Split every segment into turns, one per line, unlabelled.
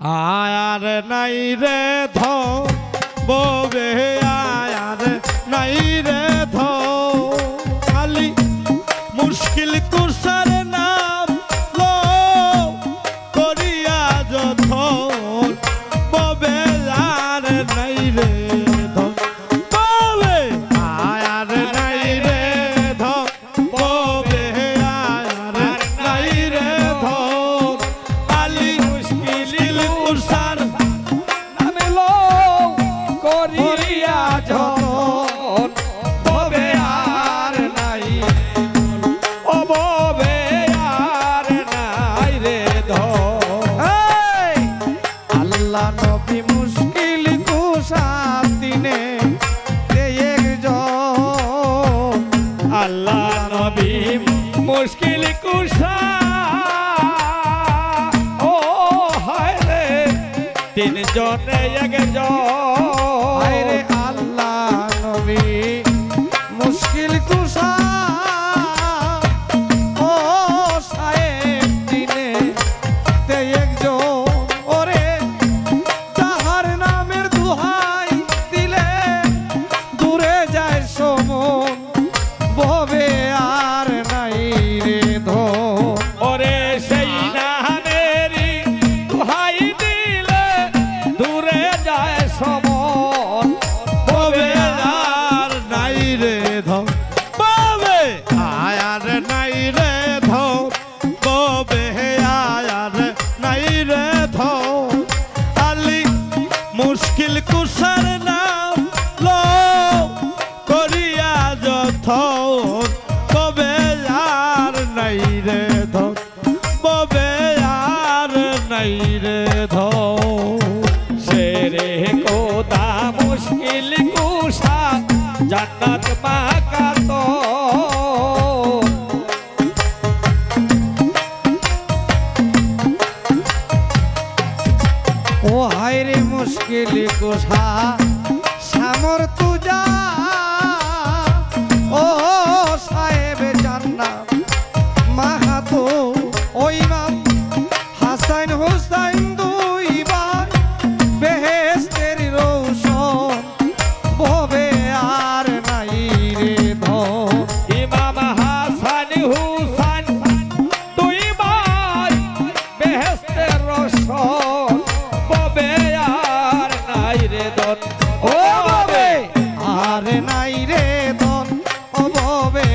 আয়ার নাই রে ধবে আয়ার নাই রে খালি মুশকিল কুসার নাম লো করিয়া যথ ববে আর নাই রে ববে আয়ার নাই রে ববে আয়ার নাই রে খালি মুশকিল কুসার
নামে লো করিয়া যত ববে আর নাই ও ববে আর নাই রে আল্লাহ নবী মুশকিল কুসাব দিনে আল্লাহ নবী মুশকিল কুসা ও হায় রে তিনজনে একজন হায় রে আল্লাহ নবী মুশকিল কুসা ও সাহেব দিনে তে একজন ওরে যাহার নামের দুহাই দিলে দূরে যায় সমন ববে আর নাই রে ওরে সেই নাহানেরি দুহাই দিলে দূরে যায় সমন
ববে আর নাই রে ববে আয়ার নাই রে ববে আয়ার নাই রে আলি মুশকিল কুসার নাম লো করিয়া যথ ববে আর নাই রে ববে আর নাই রে
শেরে কোদা মুশকিল কুসা জান্নাত মাকাত ও হায় রে মুশকিল কুসা সামর তুজা ও সাহেব জান্নাত মাহাতো ও ইমাম হাসান হুসাইন দুই ভাই বেহেশতের রৌশন ববে আর নাই রে ইমাম হাসান হুসাইন দুই ভাই বেহেশতের রৌশন ববে আর নাই রে ও ববে আর নাই রে ও ববে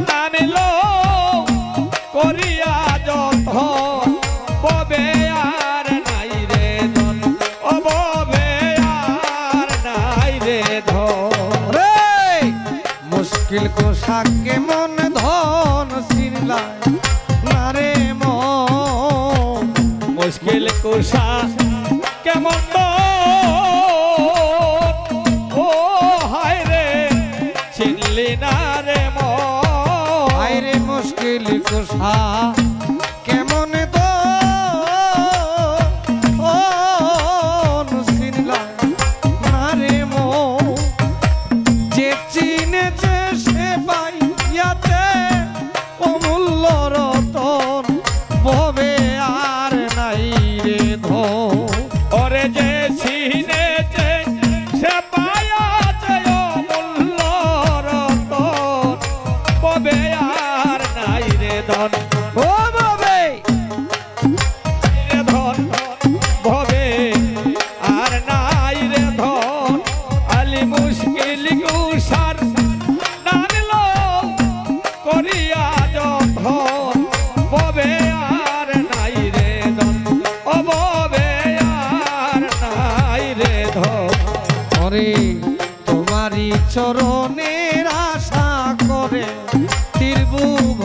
নামিলো করিয়া যত ববে আর নাই রে ও ববে আর নাই রে রে মুশকিল কোষাক কেমন ধন সিনলাই না রে মন মুশকিল কোষা কেমন ও হায় রে চিনলি না রে হায় রে মুশকিল কুসা কেমন তো ও নুসিনলা না রে মো যে চিনেছে সে পাইয়াতে অমূল্য রতন ববে আর নাই রে ওরে যে চিনেছে সে পাইয়াছে অমূল্য রতন ববে আর নাই রে ধন ও ববে রে ধন ববে আর নাই রে ধন আলি মুশকিল কুসার নানলো করিয়া যখন ববে আর নাই রে ধন ও ববে আর নাই রে ধন ওরে তোমারই চরণের আশা করে ত্রিভুব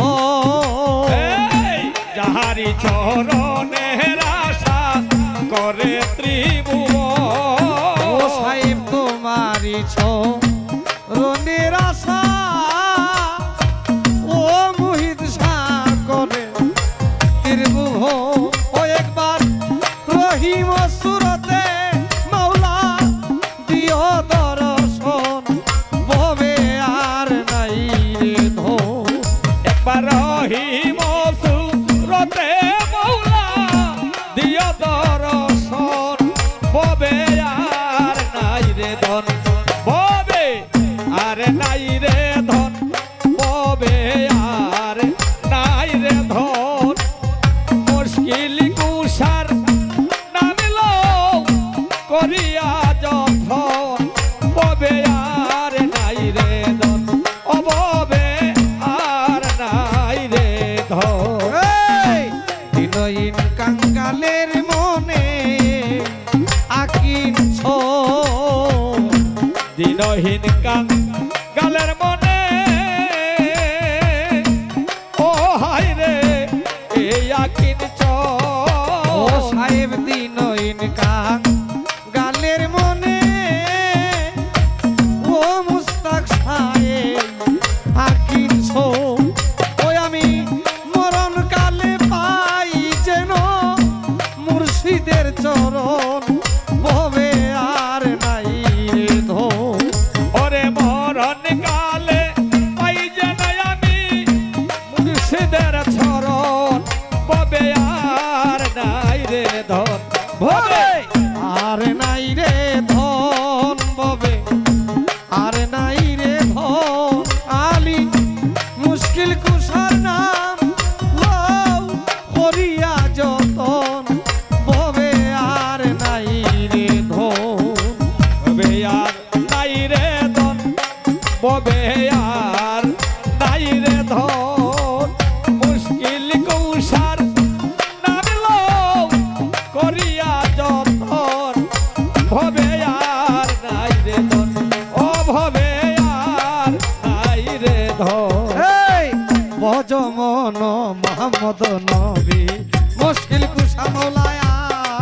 যাহারি চরণের আশা করে ত্রিভুব ও সাহেব তোমারই চরণের আশা ও মুহিত শাহ করে ত্রিভুব ও একবার রহিম সুরতে মাওলা দিও দর্শন ববে আর নাই রে
রহিম সুরতে মৌলা দিও দর্শন ববে আর নাই রে ধন ববে আর নাই রে ধন ববে আর নাই রে ধন মুশকিল কুষার নামিল করিয়া যখন ববে আর নাই রে ধন অববে আর নাই রে ধন
এই দিনহীন কাঙ্গালের মনে আকিছ
দিনহীন গালের মনে ও হাই রে এই আকিন
ও সাহেব দিনহীন কাঙ্গালের মনে ও মুস্তাক সাহেব আকিছ ওই আমি মরণ কালে পাই যেন মুর্শিদের চরণ ভবে আর নাই রে ধন
ওরে মরণ কালে পাই যেন আমি মুর্শিদের চরণ ববে আর নাই রে ধন ভবে
আর নাই রে ধন ববে আর নাই রে ধন আলী মুশকিল কুষার নাম লও করিয়া যতন ববে আর নাই রে ধন
ববে আর নাই রে ধন ববে আর নাই রে ধন মুশকিল কৌশার নামিল করিয়া যতন ভবে আর নাই রে ধন ও ভবে আর নাই রে ধন
এই বজমন মোহাম্মদ নবী মুশকিল কুষা মৌলা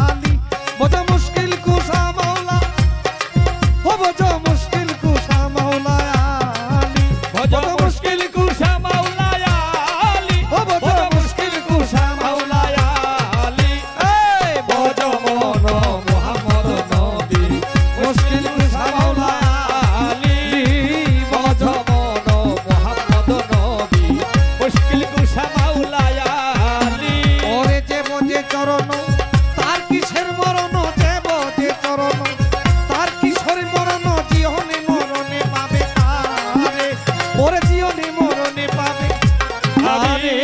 আলী বজ মুশকিল কুষা মৌলা ও বজ মুশকিল কুষা মৌলা আলী
ভজ মুশকিল কুশা মাওলায়া আলী
ও বজ মুশকিল কুষা মৌলা
মাওলায়া আলী
এই বজমন মোহাম্মদ নবী মুশকিল কুষা মৌলা
আলী বজমন মোহাম্মদ নবী মুশকিল কুশা মাওলায়া আলী
ওরে যে বজে চরণ তার কিসের মরণ দেব যে চরণ তার কিসের মরণ জীবনে মরণে পাবে আরে ওরে জীবনে মরণে পাবে আরে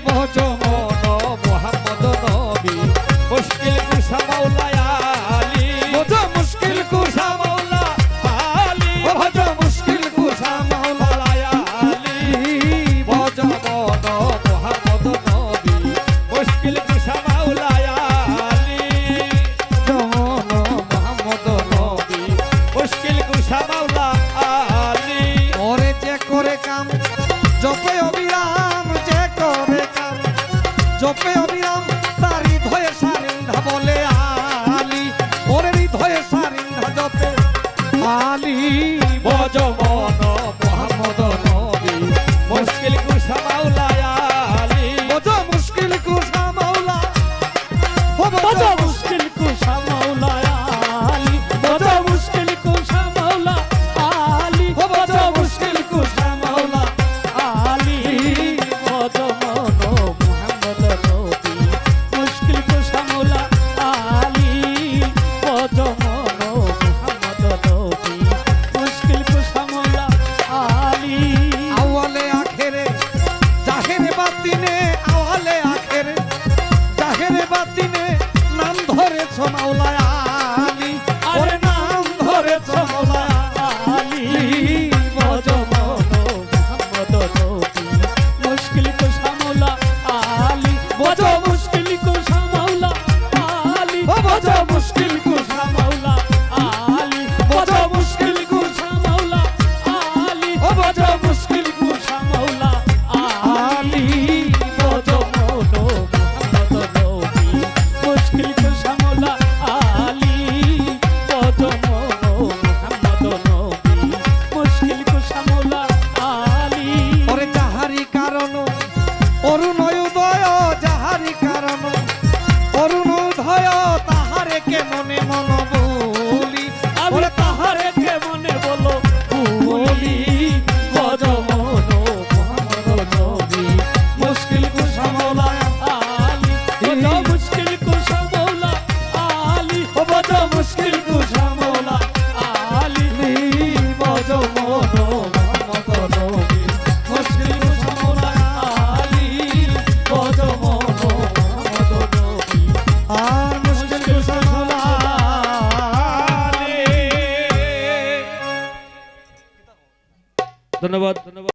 বজমন মোহাম্মদ নবী মুশকিল কুশা মাওলায়া আলী
বজ মুশকিল কুষা
মাওলা আলী
ও বজ মুশকিল কুষা মাওলা
মাওলায়া আলী বজমন মোহাম্মদ নবী মুশকিল কুশা মাওলায়া আলী
জমন মোহাম্মদ
নবী মুশকিল কুশা মাওলা আলী
ওরে যে করে কাম জপে অবিরাম যে করে কাম জপে অবিরাম তার হৃদয়ে সারিন্ধা বলে আলী ওরে হৃদয়ে সারিন্ধা জপে আলী
বজমন মোহাম্মদ নবী মুশকিল কুশা মাওলায়া আলী
বজ মুশকিল কুষা মাওলা ও বজ মুশকিল কুষা মাওলা আলী বজ মুশকিল কুষা মাওলা আলী ও বজ মুশকিল কুষা মাওলা আলী বজ মন মুহাম্মদ নবী মুশকিল কুষা মাওলা আলী বজ মন মুহাম্মদ নবী মুশকিল কুষা মাওলা আলী আওয়ালে আখেরে জাহেরে বাতিনে আওয়ালে আখেরে জাহেরে বাতিনে নাম ধরেছ মাওলা আলী ওরে নাম ধরেছ মাওলা আলী বজমন মুহাম্মদ নবী মুশকিল কুষা মাওলা আলী বজ মুশকিল কুষা মাওলা আলী বজ মুশকিল কুষা মাওলা আলী বজ মুশকিল কুষা মাওলা আলী বজ মুশকিল কুষা মাওলা আলী বজমন মুহাম্মদ নবী মুশকিল কুষা মাওলা
বড় মুশকিল কুশা মৌলা আলী বজ মনো মোহাম্মদ নবী মুশকিল কুশা মৌলা আলী বজ মনো মোহাম্মদ নবী
আর মুশকিল কুশা মৌলা
ধন্যবাদ।